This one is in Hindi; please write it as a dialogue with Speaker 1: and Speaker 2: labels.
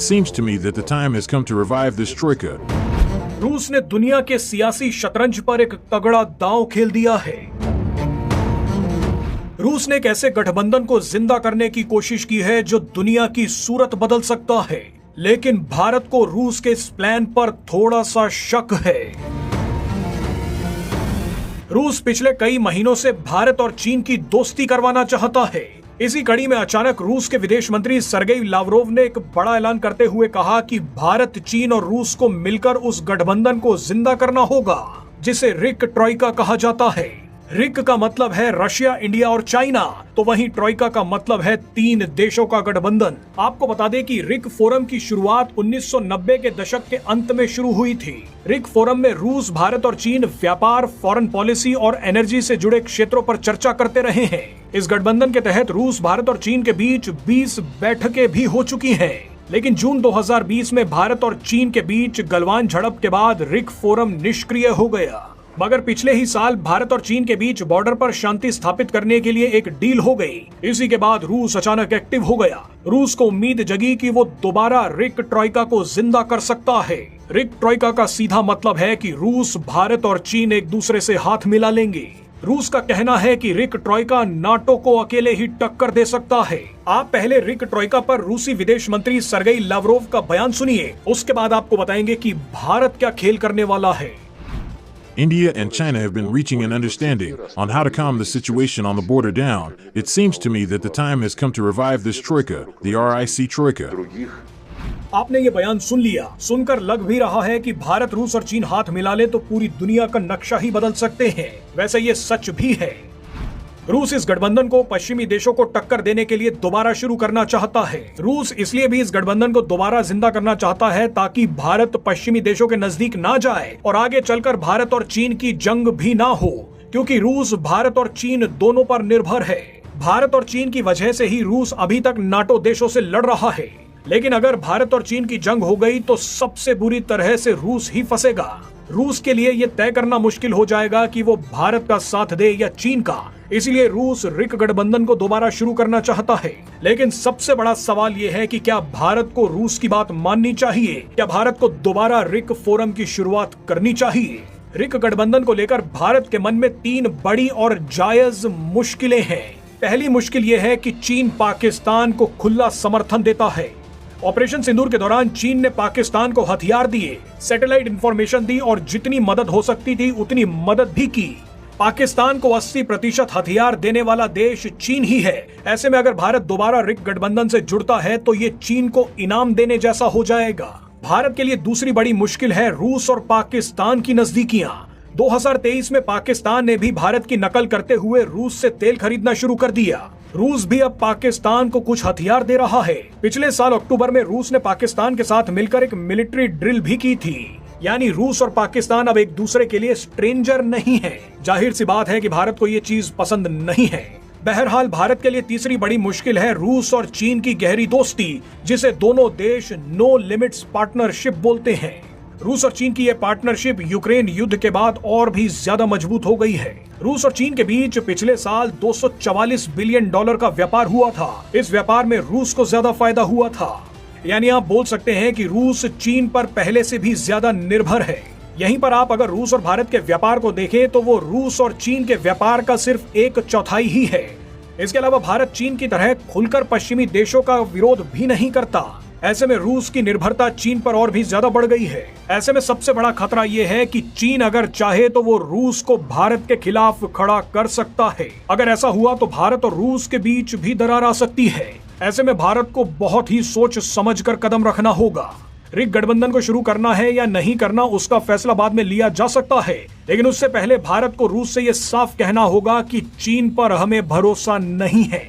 Speaker 1: It seems to me that the time has come to revive this troika.
Speaker 2: रूस ने दुनिया के सियासी शतरंज पर एक तगड़ा दांव खेल दिया है। रूस ने एक ऐसे गठबंधन को जिंदा करने की कोशिश की है जो दुनिया की सूरत बदल सकता है, लेकिन भारत को रूस के इस प्लान पर थोड़ा सा शक है। रूस पिछले कई महीनों से भारत और चीन की दोस्ती करवाना चाहता है। इसी कड़ी में अचानक रूस के विदेश मंत्री सरगेई लावरोव ने एक बड़ा ऐलान करते हुए कहा कि भारत, चीन और रूस को मिलकर उस गठबंधन को जिंदा करना होगा जिसे रिक ट्रॉइका कहा जाता है। रिक का मतलब है रशिया, इंडिया और चाइना, तो वहीं ट्रॉइका का मतलब है 3 देशों का गठबंधन। आपको बता दें कि रिक फोरम की शुरुआत 1990 के दशक के अंत में शुरू हुई थी। रिक फोरम में रूस, भारत और चीन व्यापार, फॉरेन पॉलिसी और एनर्जी से जुड़े क्षेत्रों पर चर्चा करते रहे हैं। इस गठबंधन के तहत रूस, भारत और चीन के बीच 20 बैठकें भी हो चुकी हैं। लेकिन जून 2020 में भारत और चीन के बीच गलवान झड़प के बाद रिक फोरम निष्क्रिय हो गया। मगर पिछले ही साल भारत और चीन के बीच बॉर्डर पर शांति स्थापित करने के लिए एक डील हो गई। इसी के बाद रूस अचानक एक्टिव हो गया। रूस को उम्मीद जगी कि वो दोबारा रिक ट्रॉइका को जिंदा कर सकता है। रिक ट्रॉइका का सीधा मतलब है कि रूस, भारत और चीन एक दूसरे से हाथ मिला लेंगे। रूस का कहना है कि रिक ट्रॉइका नाटो को अकेले ही टक्कर दे सकता है। आप पहले रिक ट्रॉइका पर रूसी विदेश मंत्री सरगेई लावरोव का बयान सुनिए, उसके बाद आपको बताएंगे कि भारत क्या खेल करने वाला है।
Speaker 1: India and China have been reaching an understanding on how to calm the situation on the border down. It seems to me that the time has come to revive this troika, the RIC troika.
Speaker 2: आपने ये बयान सुन लिया। सुनकर लग भी रहा है कि भारत, रूस और चीन हाथ मिला ले तो पूरी दुनिया का नक्शा ही बदल सकते हैं। वैसे ये सच भी है। रूस इस गठबंधन को पश्चिमी देशों को टक्कर देने के लिए दोबारा शुरू करना चाहता है। रूस इसलिए भी इस गठबंधन को दोबारा जिंदा करना चाहता है ताकि भारत पश्चिमी देशों के नजदीक ना जाए और आगे चलकर भारत और चीन की जंग भी ना हो, क्योंकि रूस भारत और चीन दोनों पर निर्भर है। भारत और चीन की वजह से ही रूस अभी तक नाटो देशों से लड़ रहा है। लेकिन अगर भारत और चीन की जंग हो गई तो सबसे बुरी तरह से रूस ही फंसेगा। रूस के लिए यह तय करना मुश्किल हो जाएगा कि वो भारत का साथ दे या चीन का। इसलिए रूस रिक गठबंधन को दोबारा शुरू करना चाहता है। लेकिन सबसे बड़ा सवाल यह है कि क्या भारत को रूस की बात माननी चाहिए? क्या भारत को दोबारा रिक फोरम की शुरुआत करनी चाहिए? रिक गठबंधन को लेकर भारत के मन में 3 बड़ी और जायज मुश्किलें हैं। पहली मुश्किल यह है कि चीन पाकिस्तान को खुला समर्थन देता है। ऑपरेशन सिंदूर के दौरान चीन ने पाकिस्तान को हथियार दिए, सैटेलाइट इंफॉर्मेशन दी और जितनी मदद हो सकती थी उतनी मदद भी की। पाकिस्तान को 80% हथियार देने वाला देश चीन ही है। ऐसे में अगर भारत दोबारा रिक गठबंधन से जुड़ता है तो ये चीन को इनाम देने जैसा हो जाएगा। भारत के लिए दूसरी बड़ी मुश्किल है रूस और पाकिस्तान की नजदीकियां। 2023 में पाकिस्तान ने भी भारत की नकल करते हुए रूस से तेल खरीदना शुरू कर दिया। रूस भी अब पाकिस्तान को कुछ हथियार दे रहा है। पिछले साल अक्टूबर में रूस ने पाकिस्तान के साथ मिलकर एक मिलिट्री ड्रिल भी की थी। यानी रूस और पाकिस्तान अब एक दूसरे के लिए स्ट्रेंजर नहीं है। जाहिर सी बात है कि भारत को ये चीज पसंद नहीं है। बहरहाल भारत के लिए तीसरी बड़ी मुश्किल है रूस और चीन की गहरी दोस्ती, जिसे दोनों देश नो लिमिट्स पार्टनरशिप बोलते हैं। रूस और चीन की यह पार्टनरशिप यूक्रेन युद्ध के बाद और भी ज्यादा मजबूत हो गई है। रूस और चीन के बीच पिछले साल $244 बिलियन का व्यापार हुआ था। इस व्यापार में रूस को ज्यादा फायदा हुआ था। यानी आप बोल सकते हैं कि रूस चीन पर पहले से भी ज्यादा निर्भर है। यहीं पर आप अगर रूस और भारत के व्यापार को देखें तो वो रूस और चीन के व्यापार का सिर्फ 1/4 ही है। इसके अलावा भारत चीन की तरह खुलकर पश्चिमी देशों का विरोध भी नहीं करता। ऐसे में रूस की निर्भरता चीन पर और भी ज्यादा बढ़ गई है। ऐसे में सबसे बड़ा खतरा यह है कि चीन अगर चाहे तो वो रूस को भारत के खिलाफ खड़ा कर सकता है। अगर ऐसा हुआ तो भारत और रूस के बीच भी दरार आ सकती है। ऐसे में भारत को बहुत ही सोच समझकर कदम रखना होगा। रिक गठबंधन को शुरू करना है या नहीं करना, उसका फैसला बाद में लिया जा सकता है। लेकिन उससे पहले भारत को रूस से यह साफ कहना होगा कि चीन पर हमें भरोसा नहीं है।